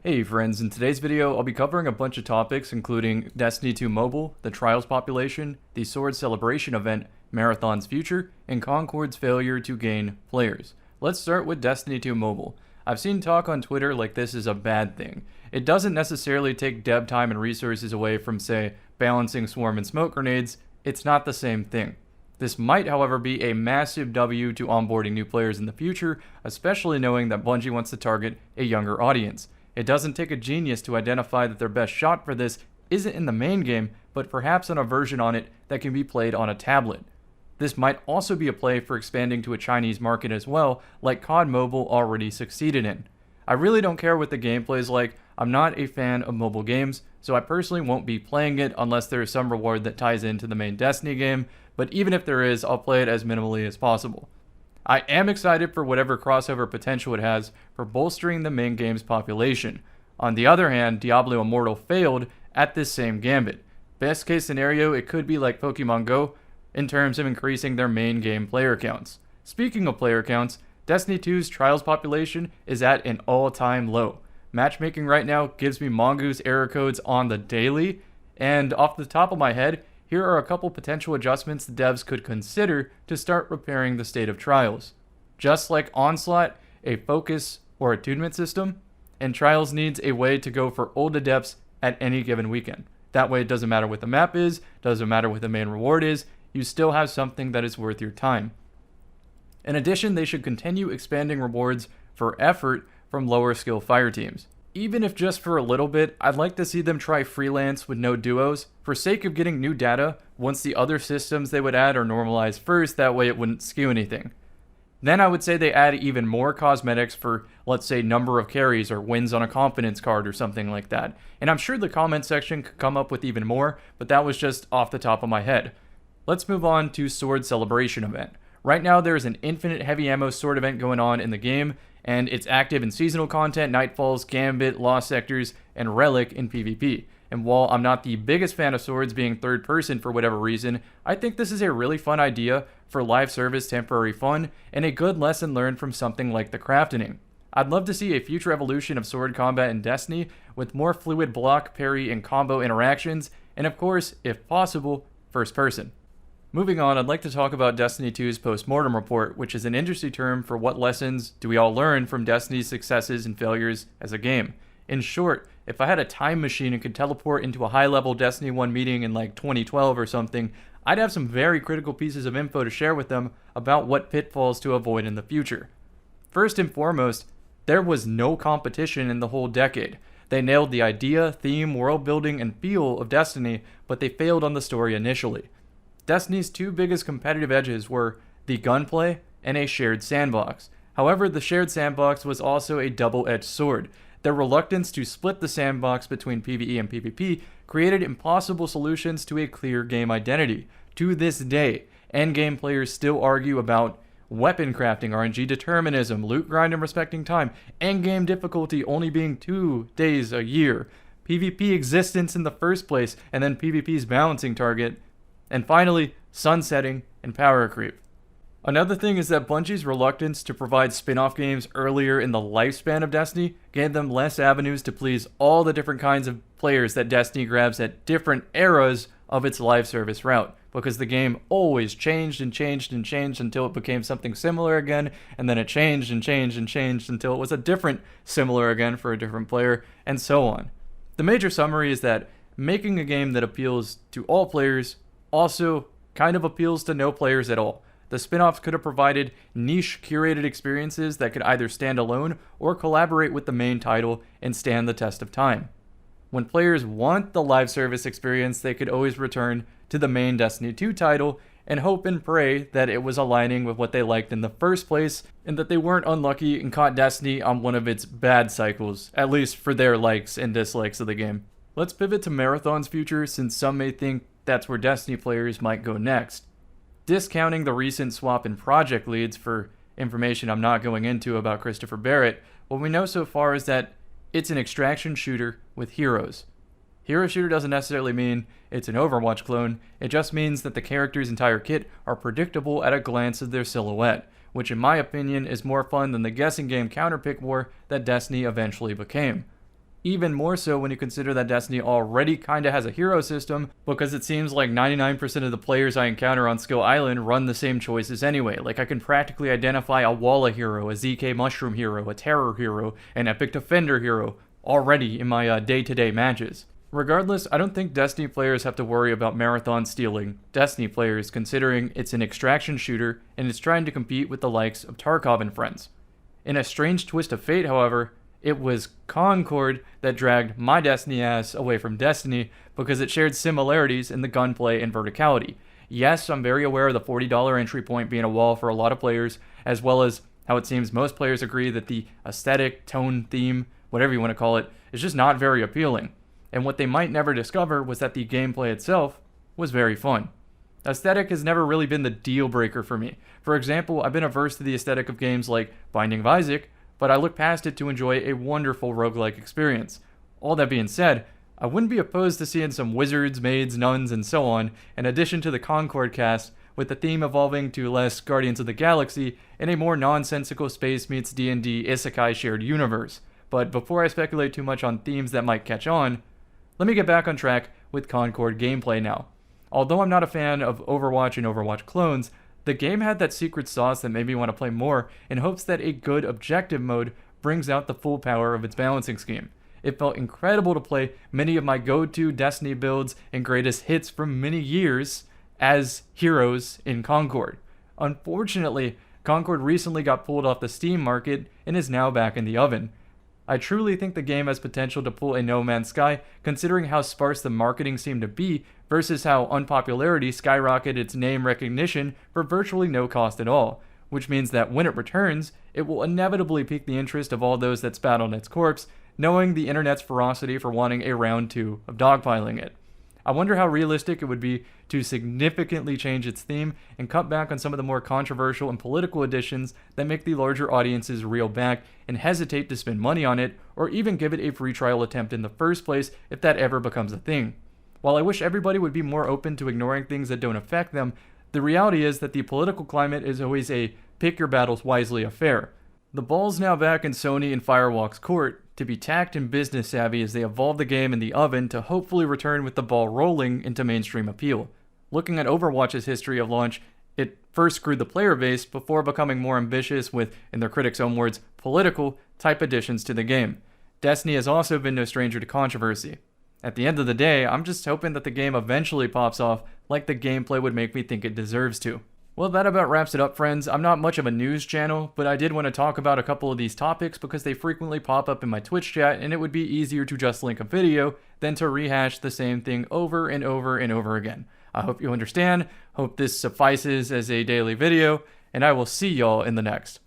Hey friends, in today's video I'll be covering a bunch of topics including Destiny 2 Mobile, the Trials population, the Sword Celebration event, Marathon's future, and Concord's failure to gain players. Let's start with Destiny 2 Mobile. I've seen talk on Twitter like this is a bad thing. It doesn't necessarily take dev time and resources away from, say, balancing swarm and smoke grenades. It's not the same thing. This might, however, be a massive W to onboarding new players in the future, especially knowing that Bungie wants to target a younger audience. It doesn't take a genius to identify that their best shot for this isn't in the main game, but perhaps on a version on it that can be played on a tablet. This might also be a play for expanding to a Chinese market as well, like COD Mobile already succeeded in. I really don't care what the gameplay is like. I'm not a fan of mobile games, so I personally won't be playing it unless there is some reward that ties into the main Destiny game, but even if there is, I'll play it as minimally as possible. I am excited for whatever crossover potential it has for bolstering the main game's population. On the other hand, Diablo Immortal failed at this same gambit. Best case scenario, it could be like Pokemon Go in terms of increasing their main game player counts. Speaking of player counts, Destiny 2's Trials population is at an all-time low. Matchmaking right now gives me mongoose error codes on the daily, and off the top of my head, here are a couple potential adjustments the devs could consider to start repairing the state of Trials. Just like Onslaught, a focus or attunement system, and Trials needs a way to go for old adepts at any given weekend. That way it doesn't matter what the map is, doesn't matter what the main reward is, you still have something that is worth your time. In addition, they should continue expanding rewards for effort from lower skill fire teams. Even if just for a little bit, I'd like to see them try freelance with no duos, for sake of getting new data once the other systems they would add are normalized first, that way it wouldn't skew anything. Then I would say they add even more cosmetics for, let's say, number of carries or wins on a confidence card or something like that. And I'm sure the comment section could come up with even more, but that was just off the top of my head. Let's move on to Sword Celebration event. Right now there is an infinite heavy ammo sword event going on in the game, and it's active in seasonal content, Nightfalls, Gambit, Lost Sectors, and Relic in PvP. And while I'm not the biggest fan of swords being third person for whatever reason, I think this is a really fun idea for live service temporary fun, and a good lesson learned from something like the crafting. I'd love to see a future evolution of sword combat in Destiny, with more fluid block, parry, and combo interactions, and of course, if possible, first person. Moving on, I'd like to talk about Destiny 2's post-mortem report, which is an industry term for what lessons do we all learn from Destiny's successes and failures as a game. In short, if I had a time machine and could teleport into a high-level Destiny 1 meeting in like 2012 or something, I'd have some very critical pieces of info to share with them about what pitfalls to avoid in the future. First and foremost, there was no competition in the whole decade. They nailed the idea, theme, world building, and feel of Destiny, but they failed on the story initially. Destiny's two biggest competitive edges were the gunplay and a shared sandbox. However, the shared sandbox was also a double-edged sword. Their reluctance to split the sandbox between PvE and PvP created impossible solutions to a clear game identity. To this day, endgame players still argue about weapon crafting, RNG determinism, loot grind and respecting time, endgame difficulty only being 2 days a year, PvP existence in the first place, and then PvP's balancing target, and finally, sunsetting and power creep. Another thing is that Bungie's reluctance to provide spin-off games earlier in the lifespan of Destiny gave them less avenues to please all the different kinds of players that Destiny grabs at different eras of its live service route, because the game always changed and changed and changed until it became something similar again, and then it changed and changed and changed until it was a different similar again for a different player, and so on. The major summary is that making a game that appeals to all players also kind of appeals to no players at all. The spin-offs could have provided niche curated experiences that could either stand alone or collaborate with the main title and stand the test of time. When players want the live service experience, they could always return to the main Destiny 2 title and hope and pray that it was aligning with what they liked in the first place, and that they weren't unlucky and caught Destiny on one of its bad cycles, at least for their likes and dislikes of the game. Let's pivot to Marathon's future, since some may think that's where Destiny players might go next. Discounting the recent swap in project leads for information I'm not going into about Christopher Barrett, what we know so far is that it's an extraction shooter with heroes. Hero shooter doesn't necessarily mean it's an Overwatch clone, it just means that the character's entire kit are predictable at a glance of their silhouette, which in my opinion is more fun than the guessing game counterpick war that Destiny eventually became. Even more so when you consider that Destiny already kinda has a hero system, because it seems like 99% of the players I encounter on Skill Island run the same choices anyway. Like, I can practically identify a Walla hero, a ZK Mushroom hero, a Terror hero, an Epic Defender hero already in my day-to-day matches. Regardless, I don't think Destiny players have to worry about Marathon stealing Destiny players, considering it's an extraction shooter and it's trying to compete with the likes of Tarkov and friends. In a strange twist of fate, however, it was Concord that dragged my Destiny ass away from Destiny because it shared similarities in the gunplay and verticality. Yes, I'm very aware of the $40 entry point being a wall for a lot of players, as well as how it seems most players agree that the aesthetic, tone, theme, whatever you want to call it, is just not very appealing. And what they might never discover was that the gameplay itself was very fun. Aesthetic has never really been the deal breaker for me. For example, I've been averse to the aesthetic of games like Binding of Isaac, but I look past it to enjoy a wonderful roguelike experience. All that being said, I wouldn't be opposed to seeing some wizards, maids, nuns, and so on, in addition to the Concord cast, with the theme evolving to less Guardians of the Galaxy in a more nonsensical space meets D&D isekai shared universe. But before I speculate too much on themes that might catch on, let me get back on track with Concord gameplay now. Although I'm not a fan of Overwatch and Overwatch clones, the game had that secret sauce that made me want to play more in hopes that a good objective mode brings out the full power of its balancing scheme. It felt incredible to play many of my go-to Destiny builds and greatest hits from many years as heroes in Concord. Unfortunately, Concord recently got pulled off the Steam market and is now back in the oven. I truly think the game has potential to pull a No Man's Sky, considering how sparse the marketing seemed to be versus how unpopularity skyrocketed its name recognition for virtually no cost at all, which means that when it returns, it will inevitably pique the interest of all those that spat on its corpse, knowing the internet's ferocity for wanting a round 2 of dogpiling it. I wonder how realistic it would be to significantly change its theme and cut back on some of the more controversial and political additions that make the larger audiences reel back and hesitate to spend money on it, or even give it a free trial attempt in the first place if that ever becomes a thing. While I wish everybody would be more open to ignoring things that don't affect them, the reality is that the political climate is always a pick your battles wisely affair. The ball's now back in Sony and Firewalk's court to be tact and business savvy as they evolve the game in the oven to hopefully return with the ball rolling into mainstream appeal. Looking at Overwatch's history of launch, it first screwed the player base before becoming more ambitious with, in their critics' own words, political type additions to the game. Destiny has also been no stranger to controversy. At the end of the day, I'm just hoping that the game eventually pops off like the gameplay would make me think it deserves to. Well, that about wraps it up, friends. I'm not much of a news channel, but I did want to talk about a couple of these topics because they frequently pop up in my Twitch chat, and it would be easier to just link a video than to rehash the same thing over and over and over again. I hope you understand, hope this suffices as a daily video, and I will see y'all in the next.